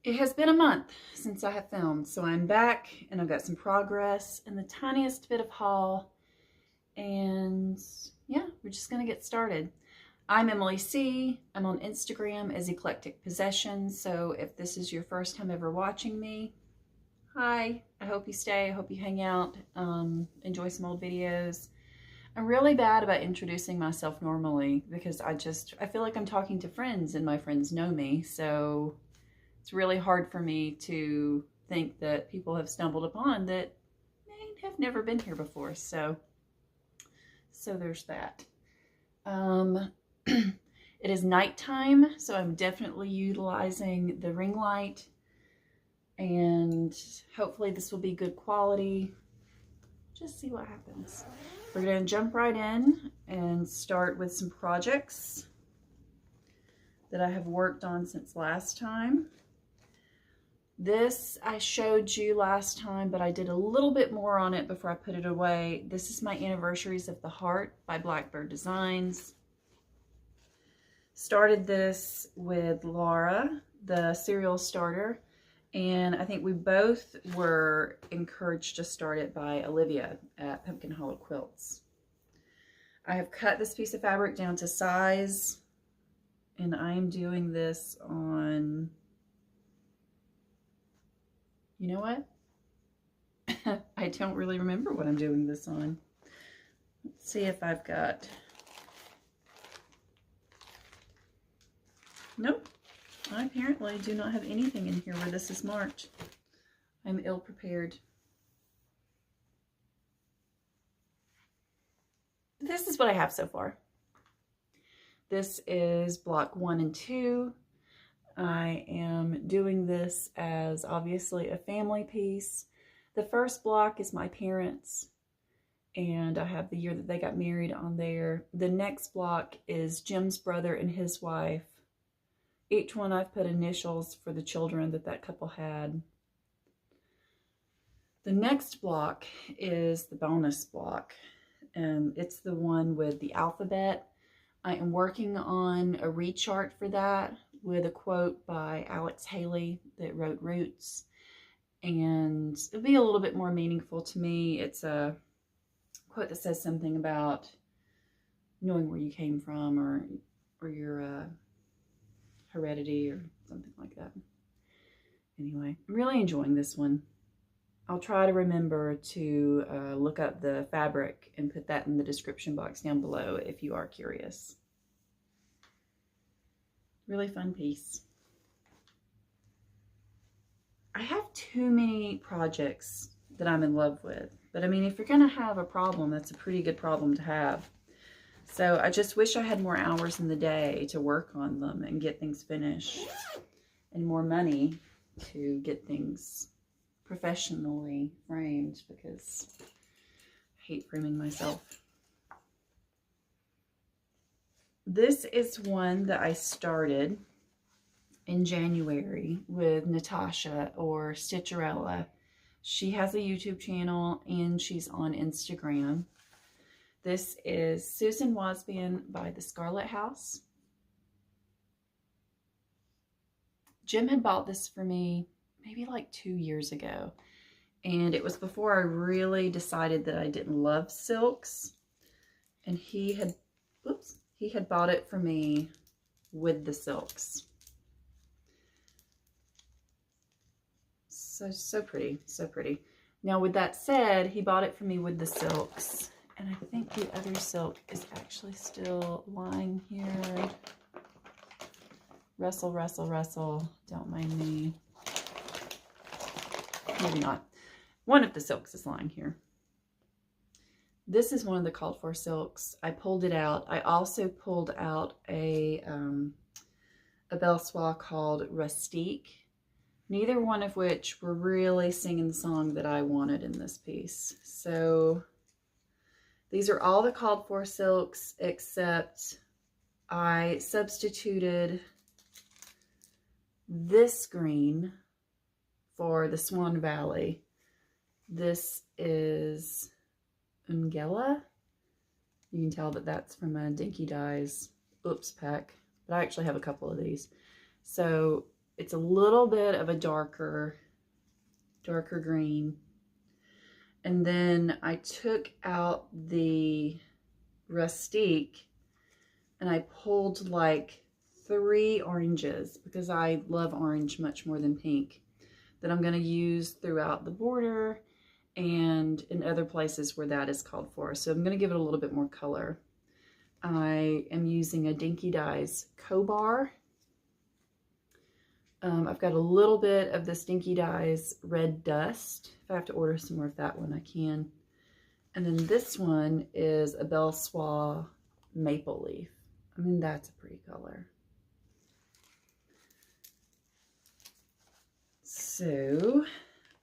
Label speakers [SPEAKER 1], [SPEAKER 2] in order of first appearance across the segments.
[SPEAKER 1] It has been a month since I have filmed, so I'm back and I've got some progress and the tiniest bit of haul, and yeah, we're just gonna get started. I'm Emily C. I'm on Instagram as Eclectic Possessions, so if this is your first time ever watching me, hi, I hope you stay, I hope you hang out, enjoy some old videos. I'm really bad about introducing myself normally because I feel like I'm talking to friends and my friends know me, so it's really hard for me to think that people have stumbled upon that may have never been here before. So there's that. It is nighttime, so I'm definitely utilizing the ring light, and hopefully this will be good quality. Just see what happens. We're going to jump right in and start with some projects that I have worked on since last time. This I showed you last time, but I did a little bit more on it before I put it away. This is my Anniversaries of the Heart by Blackbird Designs. Started this with Laura, the serial starter, and I think we both were encouraged to start it by Olivia at Pumpkin Hollow Quilts. I have cut this piece of fabric down to size, and I am doing this on... You know what? I don't really remember what I'm doing this on. Let's see if I've got... Nope. I apparently do not have anything in here where this is marked. I'm ill prepared. This is what I have so far. This is block 1 and 2. I am doing this as obviously a family piece. The first block is my parents, and I have the year that they got married on there. The next block is Jim's brother and his wife. Each one I've put initials for the children that couple had. The next block is the bonus block, and it's the one with the alphabet. I am working on a rechart for that with a quote by Alex Haley that wrote Roots, and it'll be a little bit more meaningful to me. It's a quote that says something about knowing where you came from, or your heredity or something like that. Anyway, I'm really enjoying this one. I'll try to remember to look up the fabric and put that in the description box down below if you are curious. Really fun piece. I have too many projects that I'm in love with, but I mean, if you're gonna have a problem, that's a pretty good problem to have. So I just wish I had more hours in the day to work on them and get things finished, and more money to get things professionally framed, because I hate framing myself. This is one that I started in January with Natasha, or Stitcherella. She has a YouTube channel and she's on Instagram. This is Susan Wasbian by the Scarlet House. Jim had bought this for me maybe like 2 years ago, and it was before I really decided that I didn't love silks, and he had bought it for me with the silks. So pretty, so pretty. Now with that said, he bought it for me with the silks, and I think the other silk is actually still lying here. Rustle, rustle, rustle, don't mind me. Maybe not. One of the silks is lying here. This is one of the called for silks. I pulled it out. I also pulled out a belle soie called Rustique. Neither one of which were really singing the song that I wanted in this piece. So these are all the called for silks, except I substituted this green for the Swan Valley. This is Ungella. You can tell that that's from a Dinky Dyes Oops pack, but I actually have a couple of these. So It's a little bit of a darker green. And then I took out the Rustique and I pulled like 3 oranges because I love orange much more than pink, that I'm going to use throughout the border and in other places where that is called for. So I'm going to give it a little bit more color. I am using a Dinky Dyes Cobar. I've got a little bit of this Dinky Dyes Red Dust. If I have to order some more of that one, I can. And then this one is a Belle Soie Maple Leaf. I mean, that's a pretty color. So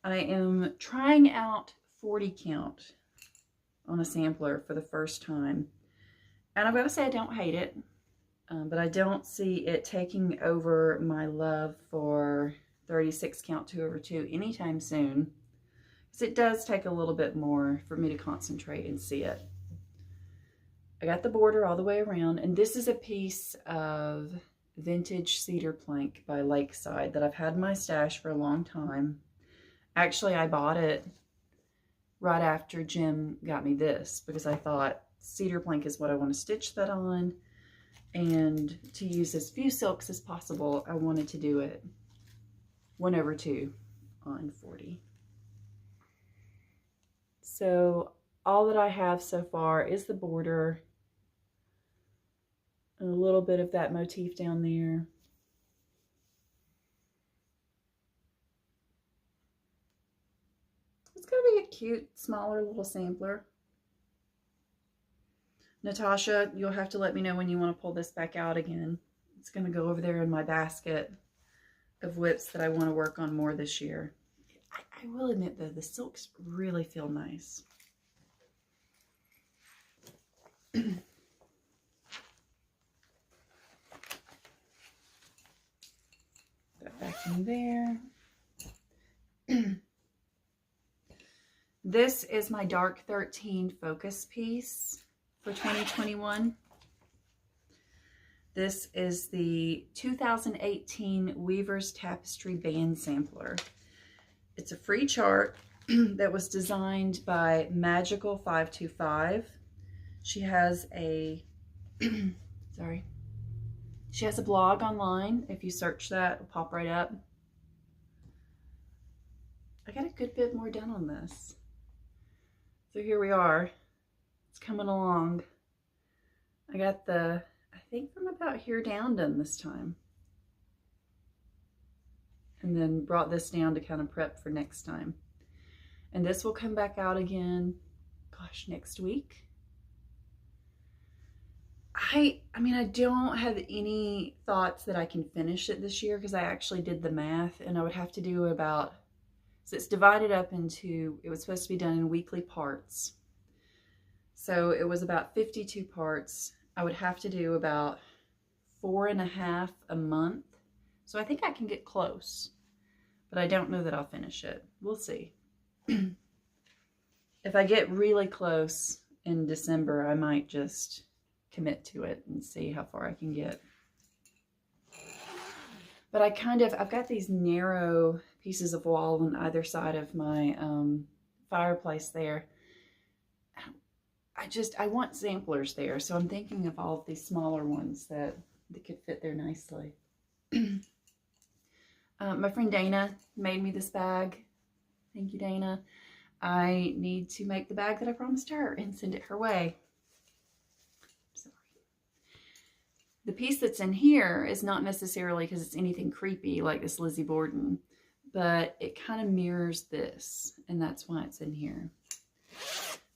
[SPEAKER 1] I am trying out 40 count on a sampler for the first time. And I've got to say I don't hate it. But I don't see it taking over my love for 36 count 2/2 anytime soon, because it does take a little bit more for me to concentrate and see it. I got the border all the way around, and this is a piece of vintage cedar plank by Lakeside that I've had in my stash for a long time. Actually, I bought it right after Jim got me this because I thought cedar plank is what I want to stitch that on. And to use as few silks as possible, I wanted to do it 1/2 on 40. So all that I have so far is the border and a little bit of that motif down there. It's going to be a cute, smaller little sampler. Natasha, you'll have to let me know when you want to pull this back out again. It's going to go over there in my basket of whips that I want to work on more this year. I will admit though, the silks really feel nice. That back in there. This is my Dark 13 focus piece for 2021. This is the 2018 Weaver's Tapestry Band Sampler. It's a free chart that was designed by Magical 525. She has a sorry. She has a blog online. If you search that, it'll pop right up. I got a good bit more done on this. So here we are. It's coming along. I got the, I think from about here down done this time. And then brought this down to kind of prep for next time. And this will come back out again, gosh, next week. I mean, I don't have any thoughts that I can finish it this year because I actually did the math and I would have to do about, so it's divided up into, it was supposed to be done in weekly parts. So it was about 52 parts. I would have to do about 4.5 a month. So I think I can get close, but I don't know that I'll finish it. We'll see. If I get really close in December, I might just commit to it and see how far I can get. But I've got these narrow pieces of wall on either side of my fireplace there. I want samplers there, so I'm thinking of all of these smaller ones that could fit there nicely. My friend Dana made me this bag. Thank you, Dana. I need to make the bag that I promised her and send it her way. Sorry. The piece that's in here is not necessarily because it's anything creepy like this Lizzie Borden, but it kind of mirrors this, and that's why it's in here.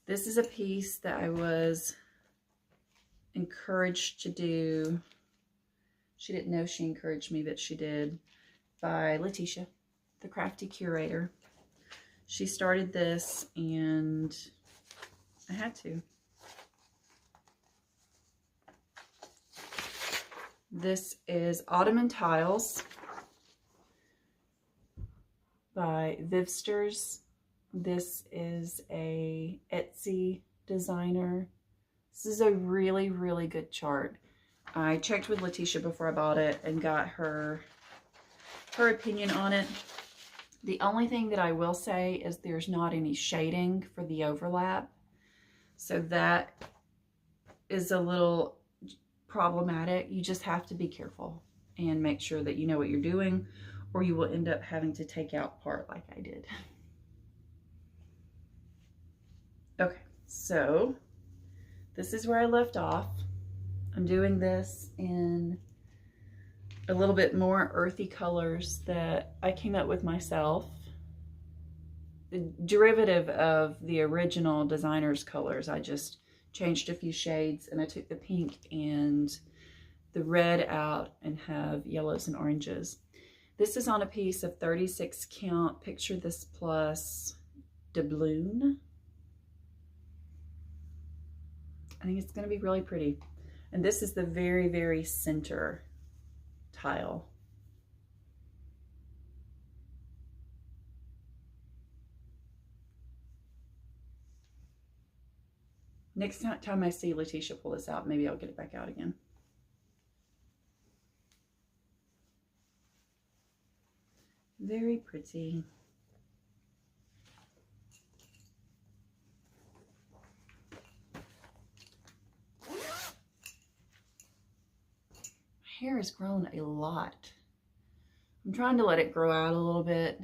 [SPEAKER 1] This is a piece that I was encouraged to do. She didn't know she encouraged me, but she did, by Letitia, the crafty curator. She started this and I had to. This is Ottoman Tiles by Vivsters. This is a Etsy designer. This is a really, really good chart. I checked with Letitia before I bought it and got her her opinion on it. The only thing that I will say is there's not any shading for the overlap. So that is a little problematic. You just have to be careful and make sure that you know what you're doing, or you will end up having to take out part like I did. Okay, so this is where I left off. I'm doing this in a little bit more earthy colors that I came up with myself. The derivative of the original designer's colors. I just changed a few shades, and I took the pink and the red out and have yellows and oranges. This is on a piece of 36 count Picture This Plus doubloon. I think it's going to be really pretty. And this is the very, very center tile. Next time I see Letitia pull this out, maybe I'll get it back out again. Very pretty. My hair has grown a lot. I'm trying to let it grow out a little bit.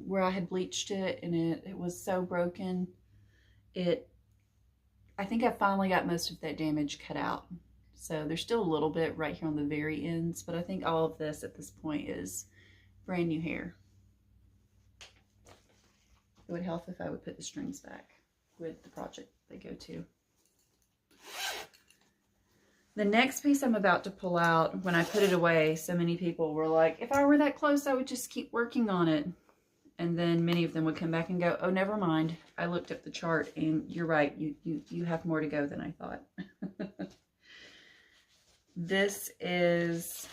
[SPEAKER 1] Where I had bleached it and it was so broken, I think I finally got most of that damage cut out. So there's still a little bit right here on the very ends, but I think all of this at this point is brand new hair. It would help if I would put the strings back with the project they go to. The next piece I'm about to pull out, when I put it away, so many people were like, if I were that close, I would just keep working on it. And then many of them would come back and go, oh, never mind. I looked up the chart and you're right. You have more to go than I thought. This is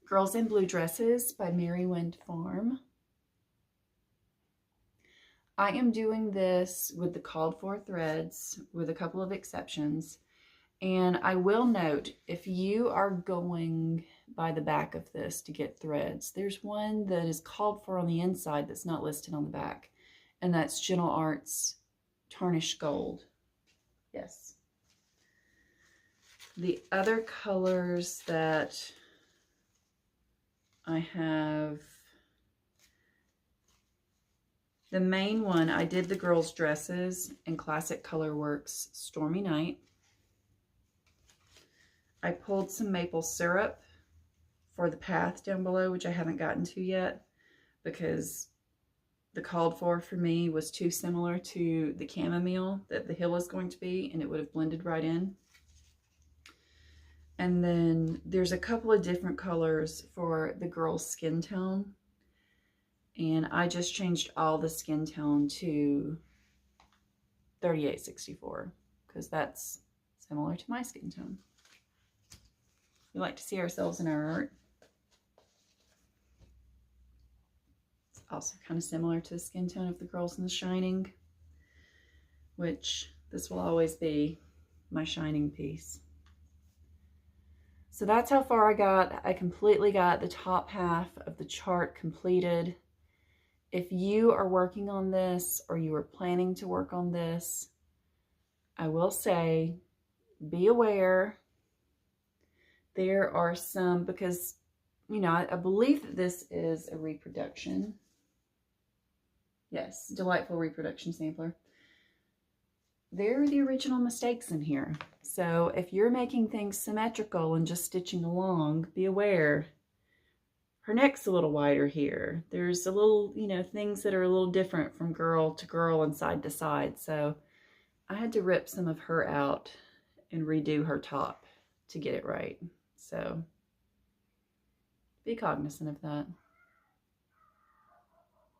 [SPEAKER 1] Girls in Blue Dresses by Mary Wind Farm. I am doing this with the called for threads with a couple of exceptions. And I will note, if you are going by the back of this to get threads, there's one that is called for on the inside that's not listed on the back. And that's Gentle Arts Tarnished Gold. Yes. The other colors that I have, the main one, I did the girls' dresses in Classic Colorworks Stormy Night. I pulled some maple syrup for the path down below, which I haven't gotten to yet because the called for me was too similar to the chamomile that the hill is going to be, and it would have blended right in. And then there's a couple of different colors for the girl's skin tone. And I just changed all the skin tone to 3864 because that's similar to my skin tone. We like to see ourselves in our art. It's also kind of similar to the skin tone of the Girls in the Shining, which this will always be my shining piece. So that's how far I got. I completely got the top half of the chart completed. If you are working on this or you are planning to work on this, I will say, be aware. There are some, because, you know, I believe that this is a reproduction. Yes, Delightful Reproduction Sampler. There are the original mistakes in here. So if you're making things symmetrical and just stitching along, be aware. Her neck's a little wider here. There's a little, you know, things that are a little different from girl to girl and side to side. So I had to rip some of her out and redo her top to get it right. So be cognizant of that.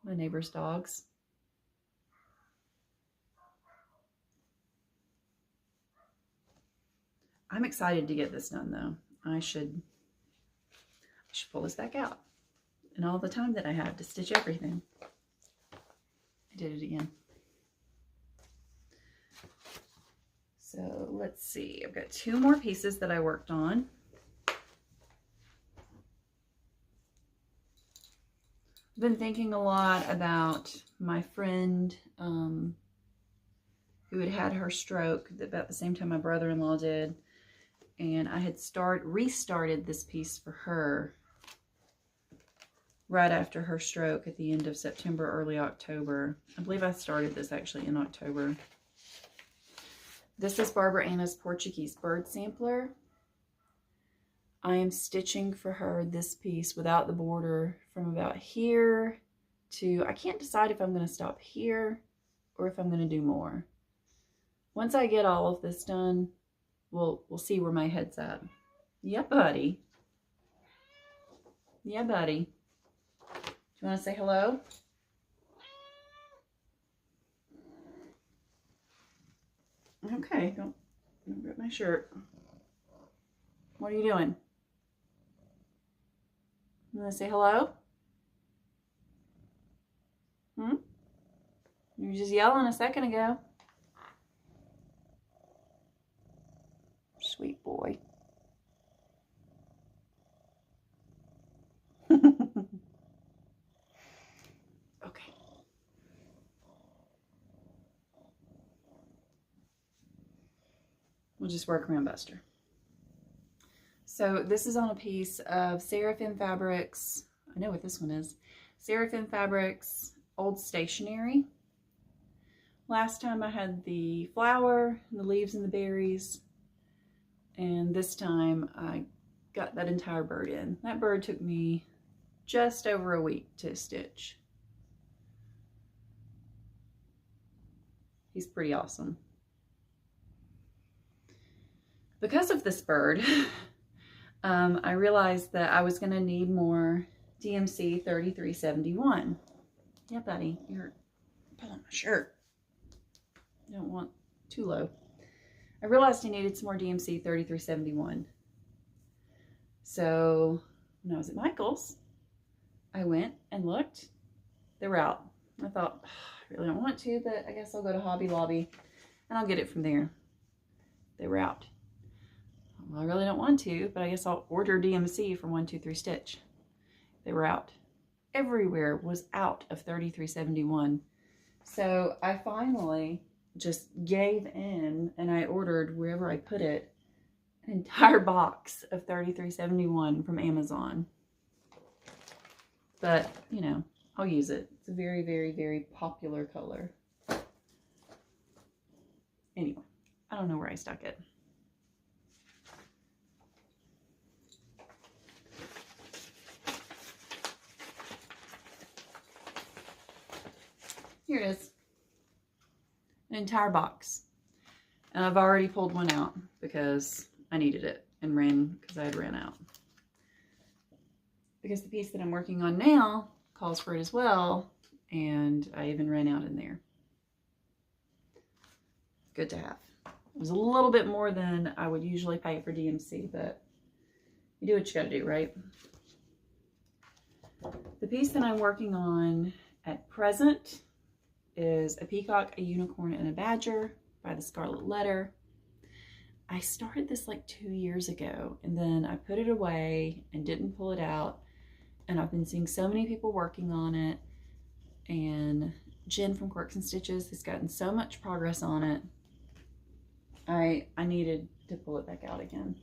[SPEAKER 1] My neighbor's dogs. I'm excited to get this done though. I should pull this back out. And all the time that I had to stitch everything. I did it again. So let's see. I've got 2 more pieces that I worked on. I've been thinking a lot about my friend who had had her stroke about the same time my brother-in-law did. And I had restarted this piece for her right after her stroke at the end of September, early October. I believe I started this actually in October. This is Barbara Anna's Portuguese bird sampler. I am stitching for her this piece without the border from about here to, I can't decide if I'm going to stop here or if I'm going to do more. Once I get all of this done, we'll see where my head's at. Yeah, buddy. Yeah, buddy. Do you want to say hello? Okay, don't rip my shirt. What are you doing? You want to say hello? You were just yelling a second ago. Sweet boy. Okay. We'll just work around Buster. So this is on a piece of Seraphim Fabrics. I know what this one is. Seraphim Fabrics Old Stationery. Last time I had the flower, and the leaves, and the berries. And this time I got that entire bird in. That bird took me just over a week to stitch. He's pretty awesome. Because of this bird, I realized that I was going to need more DMC 3371. Yeah, buddy, you're pulling my shirt. You don't want too low. I realized I needed some more DMC 3371. So when I was at Michael's, I went and looked. They were out. I thought, I really don't want to, but I guess I'll go to Hobby Lobby and I'll get it from there. They were out. Well, I really don't want to, but I guess I'll order DMC from 123 Stitch. They were out. Everywhere was out of 3371. So I finally just gave in and I ordered, wherever I put it, an entire box of 3371 from Amazon. But, you know, I'll use it. It's a very, very, very popular color. Anyway, I don't know where I stuck it. Here it is. An entire box. And I've already pulled one out because I needed it and ran because I had ran out. Because the piece that I'm working on now calls for it as well, and I even ran out in there. Good to have. It was a little bit more than I would usually pay for DMC, but you do what you gotta do, right? The piece that I'm working on at present is a peacock, a unicorn, and a badger by the Scarlet Letter. I started this like 2 years ago, and then I put it away and didn't pull it out. And I've been seeing so many people working on it. And Jen from Quirks and Stitches has gotten so much progress on it. I needed to pull it back out again.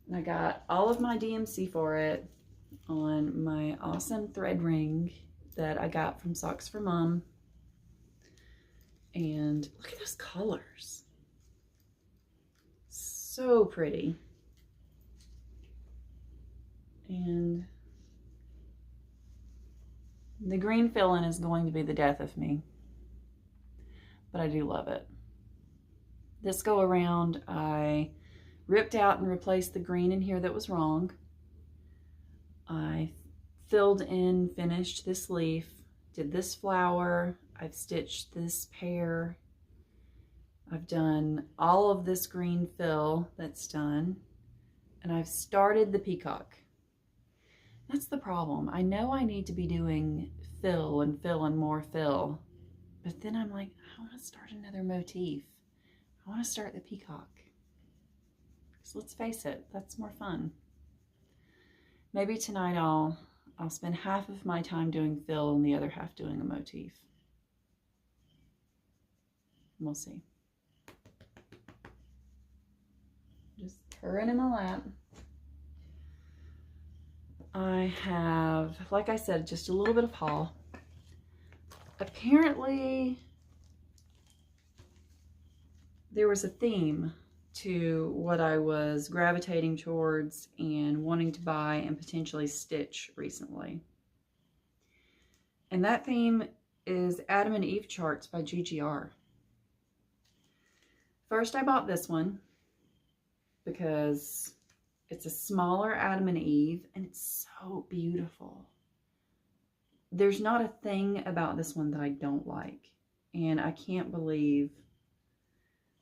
[SPEAKER 1] And I got all of my DMC for it on my awesome thread ring that I got from Socks for Mom. And look at those colors. So pretty. And the green fill-in is going to be the death of me, but I do love it. This go around, I ripped out and replaced the green in here that was wrong. I filled in, finished this leaf, did this flower, I've stitched this pear, I've done all of this green fill that's done, and I've started the peacock. That's the problem. I know I need to be doing fill and more fill, but then I'm like, I want to start another motif. I want to start the peacock. So let's face it, that's more fun. Maybe tonight I'll I'll spend half of my time doing fill and the other half doing a motif. We'll see. Just purring in my lap. I have, like I said, just a little bit of haul. Apparently, there was a theme to what I was gravitating towards and wanting to buy and potentially stitch recently. And that theme is Adam and Eve charts by GGR. First, I bought this one because it's a smaller Adam and Eve and it's so beautiful. There's not a thing about this one that I don't like. And I can't believe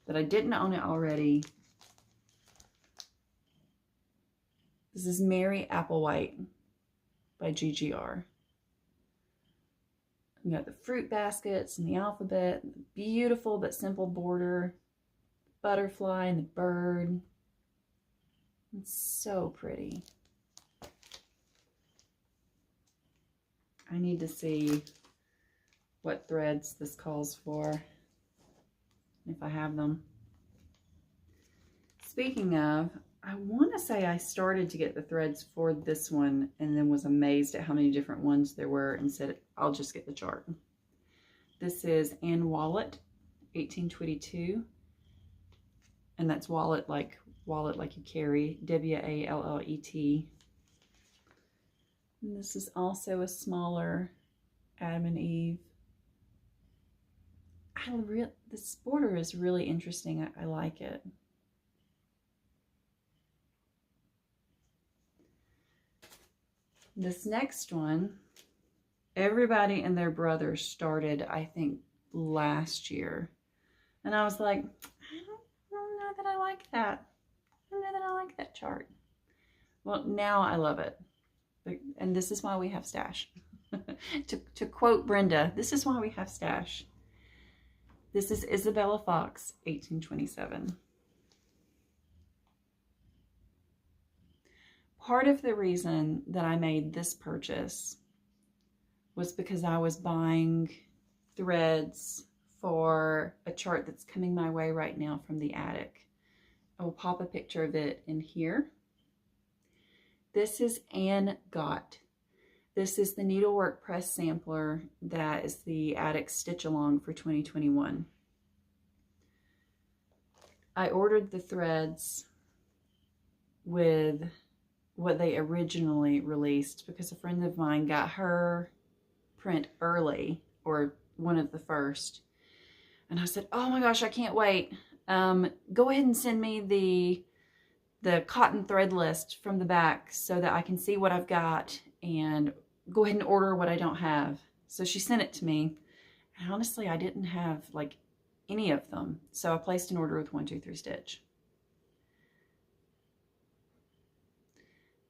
[SPEAKER 1] that I didn't own it already. This is Mary Applewhite by GGR. You got the fruit baskets and the alphabet, the beautiful but simple border, butterfly and the bird. It's so pretty. I need to see what threads this calls for, if I have them. Speaking of, I want to say I started to get the threads for this one and then was amazed at how many different ones there were and said, I'll just get the chart. This is Ann Wallet, 1822. And that's wallet like you carry, W-A-L-L-E-T. And this is also a smaller Adam and Eve. This border is really interesting. I like it. This next one, everybody and their brother started, I think, last year. And I was like, I don't know that I like that. I don't know that I like that chart. Well, now I love it. And this is why we have stash. to quote Brenda, this is why we have stash. This is Isabella Fox, 1827. Part of the reason that I made this purchase was because I was buying threads for a chart that's coming my way right now from the attic. I will pop a picture of it in here. This is Anne Gott. This is the Needlework Press sampler that is the attic stitch along for 2021. I ordered the threads with what they originally released because a friend of mine got her print early, or one of the first. And I said, oh my gosh, I can't wait. Go ahead and send me the cotton thread list from the back so that I can see what I've got and go ahead and order what I don't have. So she sent it to me. And honestly, I didn't have like any of them. So I placed an order with 123 Stitch.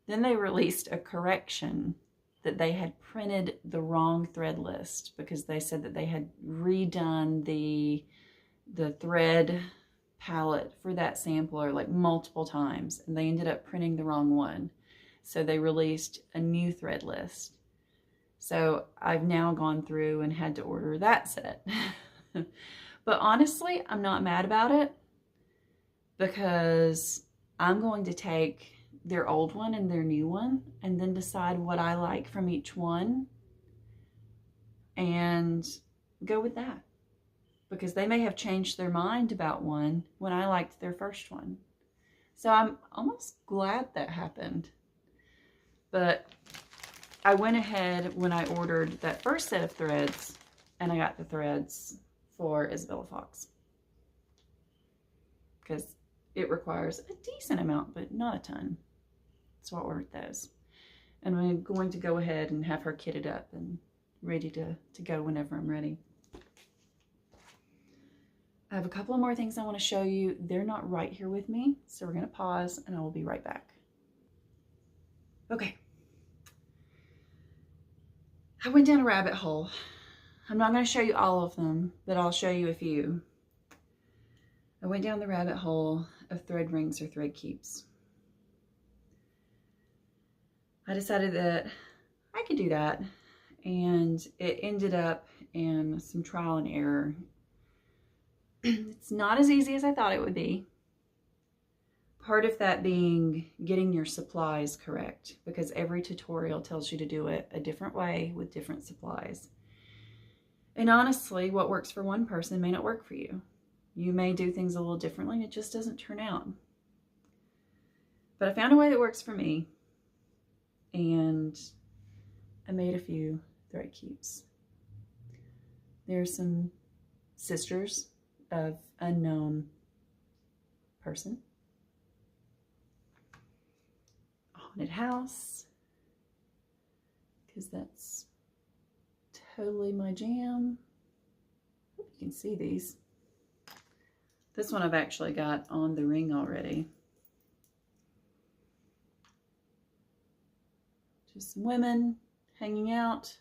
[SPEAKER 1] Then they released a correction that they had printed the wrong thread list because they said that they had redone the thread palette for that sampler like multiple times, and they ended up printing the wrong one. So they released a new thread list. So I've now gone through and had to order that set. But honestly, I'm not mad about it because I'm going to take their old one and their new one and then decide what I like from each one and go with that. Because they may have changed their mind about one when I liked their first one. So I'm almost glad that happened. But I went ahead when I ordered that first set of threads and I got the threads for Isabella Fox. Because it requires a decent amount, but not a ton. So I ordered those. And I'm going to go ahead and have her kitted up and ready to go whenever I'm ready. I have a couple of more things I want to show you. They're not right here with me, so we're going to pause and I will be right back. Okay. I went down a rabbit hole. I'm not going to show you all of them, but I'll show you a few. I went down the rabbit hole of thread rings or thread keeps. I decided that I could do that. And it ended up in some trial and error. It's not as easy as I thought it would be. Part of that being getting your supplies correct, because every tutorial tells you to do it a different way with different supplies. And honestly, what works for one person may not work for you. You may do things a little differently and it just doesn't turn out. But I found a way that works for me, and I made a few thread keeps. There's some sisters of unknown person. Haunted house, because that's totally my jam. Hope you can see these. This one I've actually got on the ring already. Just some women hanging out.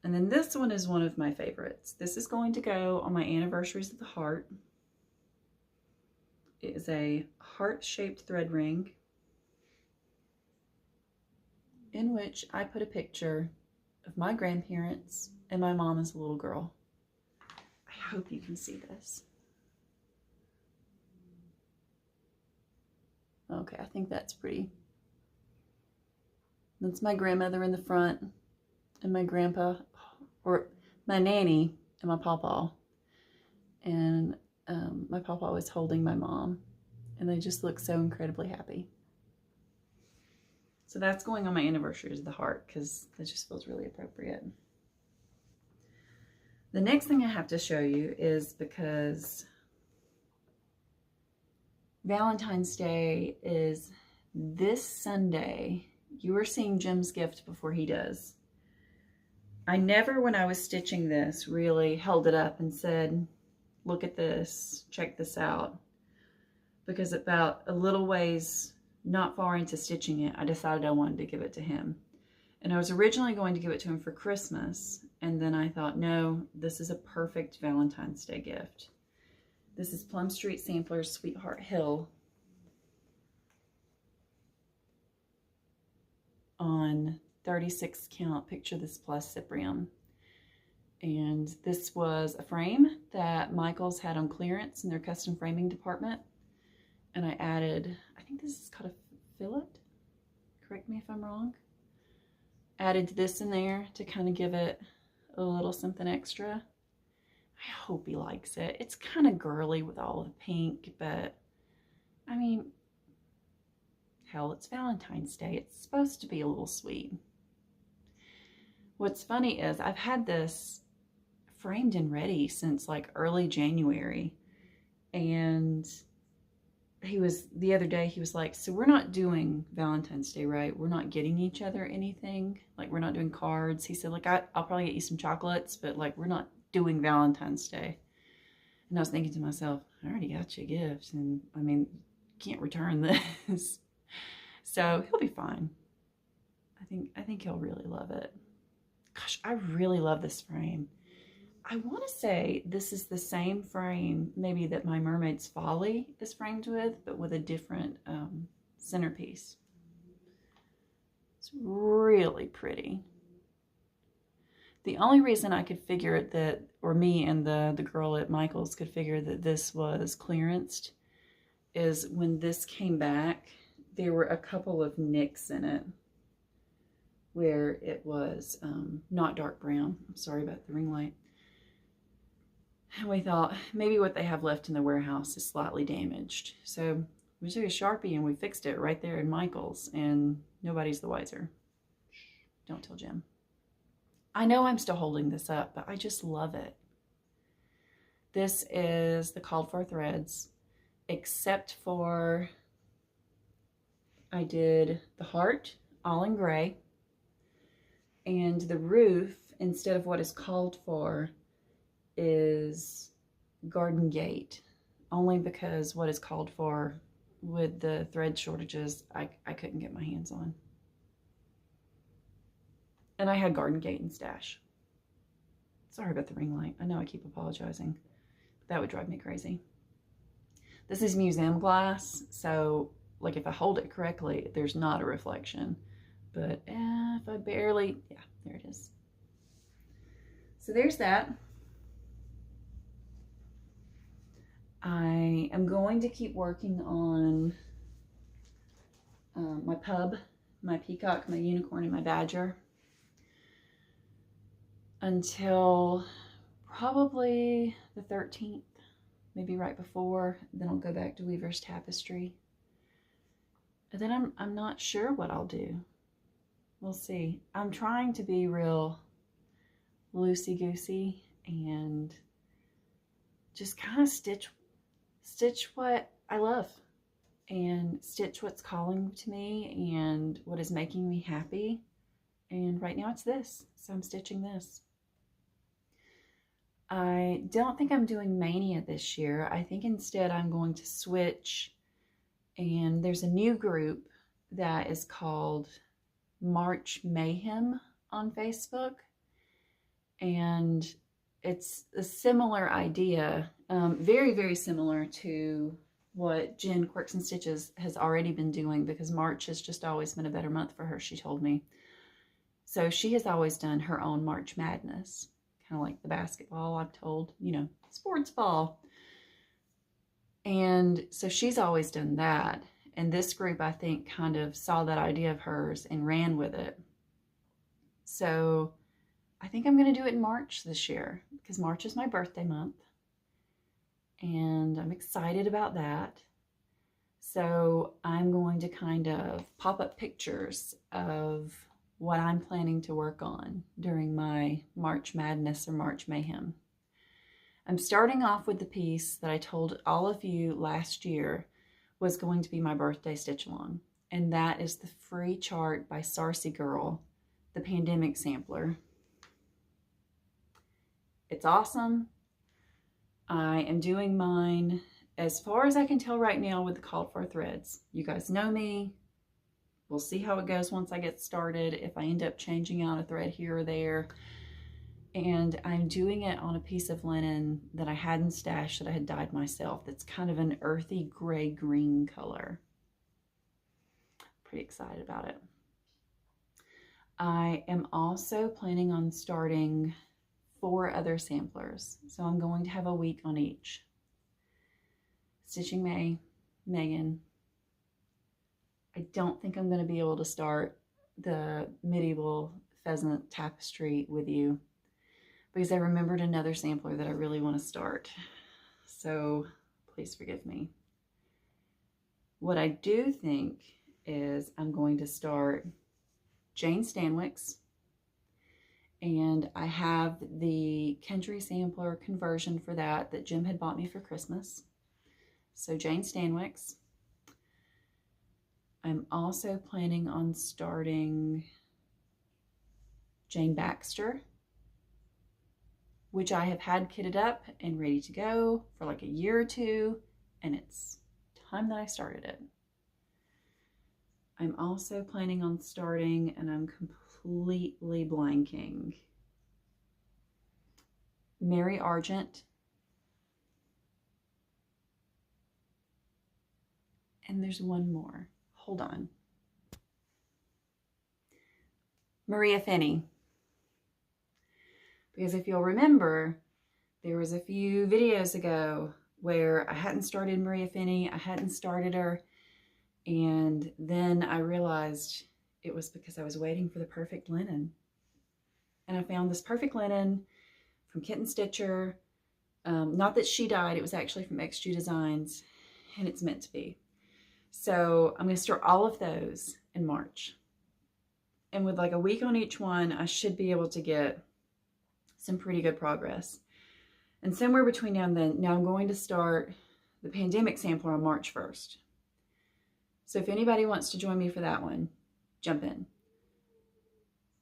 [SPEAKER 1] And then this one is one of my favorites. This is going to go on my Anniversaries of the Heart. It is a heart-shaped thread ring in which I put a picture of my grandparents and my mom as a little girl. I hope you can see this. Okay, I think that's pretty. That's my grandmother in the front, and my grandpa, or my nanny, and my pawpaw. And my pawpaw was holding my mom, and they just look so incredibly happy. So that's going on my Anniversaries of the Heart, because that just feels really appropriate. The next thing I have to show you is because Valentine's Day is this Sunday. You are seeing Jim's gift before he does. I never, when I was stitching this, really held it up and said, look at this, check this out. Because about a little ways, not far into stitching it, I decided I wanted to give it to him. And I was originally going to give it to him for Christmas. And then I thought, no, this is a perfect Valentine's Day gift. This is Plum Street Samplers Sweetheart Hill on 36 count Picture This Plus Cyprium. And this was a frame that Michael's had on clearance in their custom framing department. And I added, I think this is called a fillet. Correct me if I'm wrong. Added this in there to kind of give it a little something extra. I hope he likes it. It's kind of girly with all the pink, but I mean, hell, it's Valentine's Day. It's supposed to be a little sweet. What's funny is I've had this framed and ready since like early January, and the other day he was like, so we're not doing Valentine's Day, right? We're not getting each other anything. Like, we're not doing cards. He said, like, I'll probably get you some chocolates, but like, we're not doing Valentine's Day. And I was thinking to myself, I already got you a gift, and I mean, can't return this. So he'll be fine. I think he'll really love it. Gosh, I really love this frame. I want to say this is the same frame maybe that my Mermaid's Folly is framed with, but with a different centerpiece. It's really pretty. The only reason I could figure that, or me and the girl at Michael's could figure that this was clearanced, is when this came back, there were a couple of nicks in it where it was not dark brown. I'm sorry about the ring light. And we thought maybe what they have left in the warehouse is slightly damaged. So we took a Sharpie and we fixed it right there in Michael's, and nobody's the wiser. Shh, don't tell Jim. I know I'm still holding this up, but I just love it. This is the called for threads, except for I did the heart all in gray, and the roof, instead of what is called for, is Garden Gate, only because what is called for with the thread shortages I couldn't get my hands on. And I had Garden Gate in stash. Sorry about the ring light. I know I keep apologizing, but that would drive me crazy. This is museum glass, so like if I hold it correctly, there's not a reflection, But if I barely, yeah, there it is. So there's that. I am going to keep working on my pub, my peacock, my unicorn, and my badger until probably the 13th, maybe right before. Then I'll go back to Weaver's Tapestry. And then I'm not sure what I'll do. We'll see. I'm trying to be real loosey-goosey and just kind of stitch what I love and stitch what's calling to me and what is making me happy. And right now it's this, so I'm stitching this. I don't think I'm doing Mania this year. I think instead I'm going to switch, and there's a new group that is called March Mayhem on Facebook, and it's a similar idea, very, very similar to what Jen Quirks and Stitches has already been doing, because March has just always been a better month for her, she told me. So she has always done her own March Madness, kind of like the basketball, I'm told, you know, sports ball. And so she's always done that. And this group, I think, kind of saw that idea of hers and ran with it. So I think I'm going to do it in March this year, because March is my birthday month. And I'm excited about that. So I'm going to kind of pop up pictures of what I'm planning to work on during my March Madness or March Mayhem. I'm starting off with the piece that I told all of you last year was going to be my birthday stitch along. And that is the free chart by Sarcy Girl, the Pandemic Sampler. It's awesome. I am doing mine as far as I can tell right now with the called for threads. You guys know me. We'll see how it goes once I get started, if I end up changing out a thread here or there. And I'm doing it on a piece of linen that I had in stash that I had dyed myself. That's kind of an earthy gray-green color. Pretty excited about it. I am also planning on starting 4 other samplers. So I'm going to have a week on each. Stitching May, Megan. I don't think I'm going to be able to start the medieval pheasant tapestry with you, because I remembered another sampler that I really want to start. So please forgive me. What I do think is I'm going to start Jane Stanwick's, and I have the country sampler conversion for that Jim had bought me for Christmas. So Jane Stanwick's. I'm also planning on starting Jane Baxter, which I have had kitted up and ready to go for like a year or two, and it's time that I started it. I'm also planning on starting, and I'm completely blanking, Mary Argent. And there's one more. Hold on. Maria Finney. Because if you'll remember, there was a few videos ago where I hadn't started Maria Finney. I hadn't started her. And then I realized it was because I was waiting for the perfect linen. And I found this perfect linen from Kitten Stitcher. Not that she dyed, it was actually from XG Designs. And it's meant to be. So I'm going to start all of those in March. And with like a week on each one, I should be able to get some pretty good progress. And somewhere between now and then, now I'm going to start the Pandemic Sampler on March 1st. So if anybody wants to join me for that one, jump in.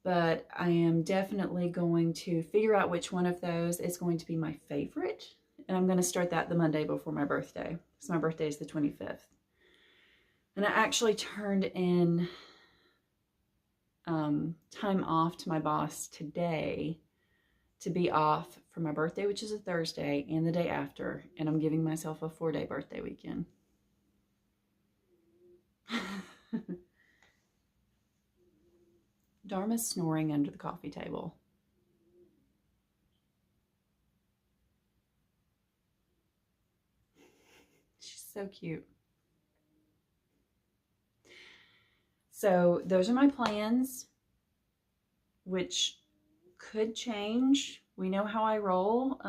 [SPEAKER 1] But I am definitely going to figure out which one of those is going to be my favorite. And I'm going to start that the Monday before my birthday. So my birthday is the 25th. And I actually turned in time off to my boss today to be off for my birthday, which is a Thursday, and the day after. And I'm giving myself a 4-day birthday weekend. Dharma's snoring under the coffee table. She's so cute. So those are my plans, which could change. We know how I roll.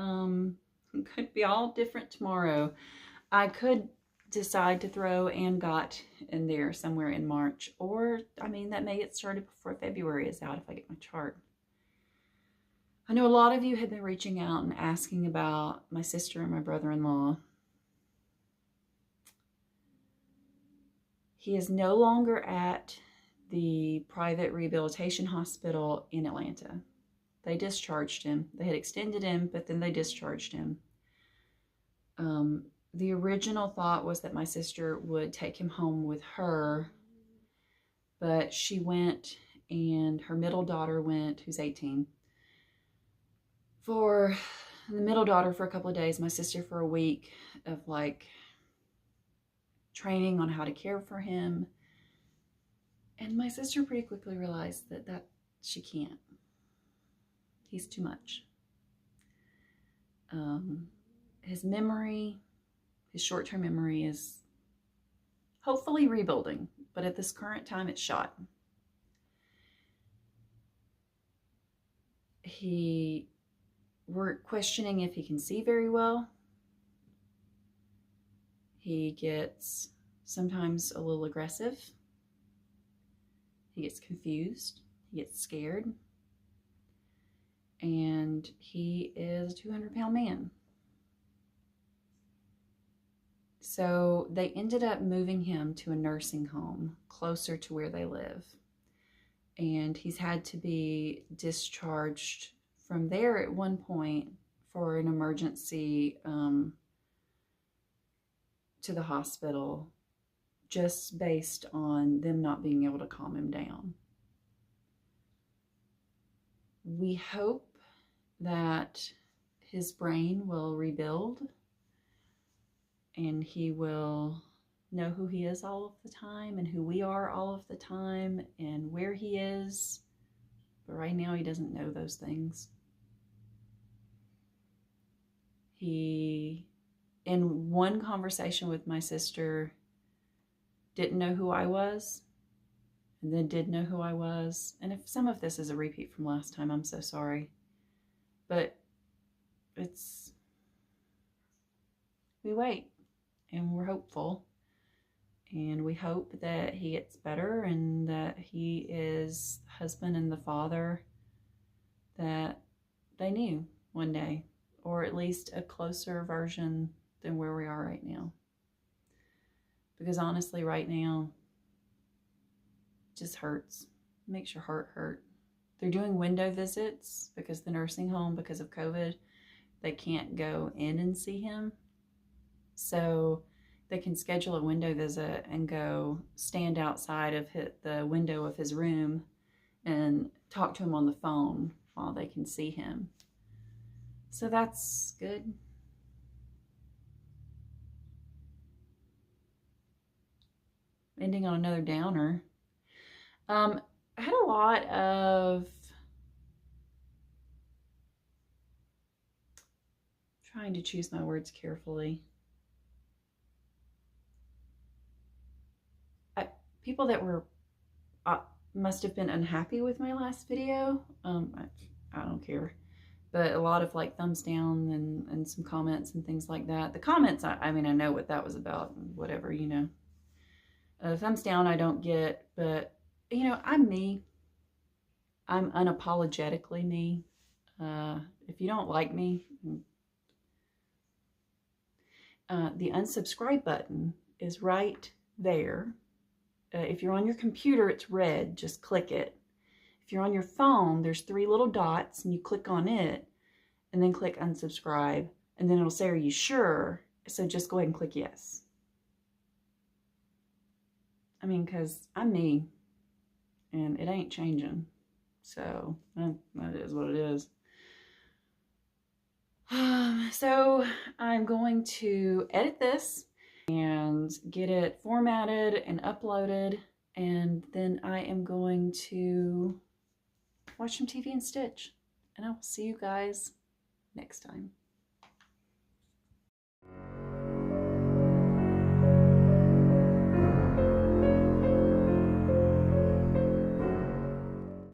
[SPEAKER 1] Could be all different tomorrow. I could decide to throw and got in there somewhere in March, or I mean, that may get started before February is out if I get my chart. I know a lot of you have been reaching out and asking about my sister and my brother-in-law. He is no longer at the private rehabilitation hospital in Atlanta. They discharged him. They had extended him, but then they discharged him. The original thought was that my sister would take him home with her, but she went and her middle daughter went, who's 18. For the middle daughter for a couple of days, my sister for a week of like training on how to care for him. And my sister pretty quickly realized that she can't. He's too much. His memory, his short-term memory is hopefully rebuilding, but at this current time it's shot. We're questioning if he can see very well. He gets sometimes a little aggressive. He gets confused. He gets scared. And he is a 200-pound man. So they ended up moving him to a nursing home closer to where they live. And he's had to be discharged from there at one point for an emergency to the hospital, just based on them not being able to calm him down. We hope that his brain will rebuild and he will know who he is all of the time and who we are all of the time and where he is. But right now he doesn't know those things. He, in one conversation with my sister, didn't know who I was, and then did know who I was. And if some of this is a repeat from last time, I'm so sorry. But we wait, and we're hopeful. And we hope that he gets better and that he is the husband and the father that they knew one day, or at least a closer version than where we are right now. Because honestly, right now, it just hurts. It makes your heart hurt. They're doing window visits because the nursing home, because of COVID, they can't go in and see him. So they can schedule a window visit and go stand outside of the window of his room and talk to him on the phone while they can see him. So that's good. Ending on another downer. I had a lot of trying to choose my words carefully. People that were must have been unhappy with my last video. I don't care. But a lot of like thumbs down and some comments and things like that. The comments, I mean, I know what that was about, whatever, you know. Thumbs down I don't get, but, you know, I'm me. I'm unapologetically me. If you don't like me, the unsubscribe button is right there. If you're on your computer, it's red. Just click it. If you're on your phone, there's 3 little dots, and you click on it, and then click unsubscribe, and then it'll say, are you sure? So just go ahead and click yes. I mean, because I'm me, and it ain't changing. So that is what it is. So I'm going to edit this and get it formatted and uploaded, and then I am going to watch some TV and stitch. And I will see you guys next time.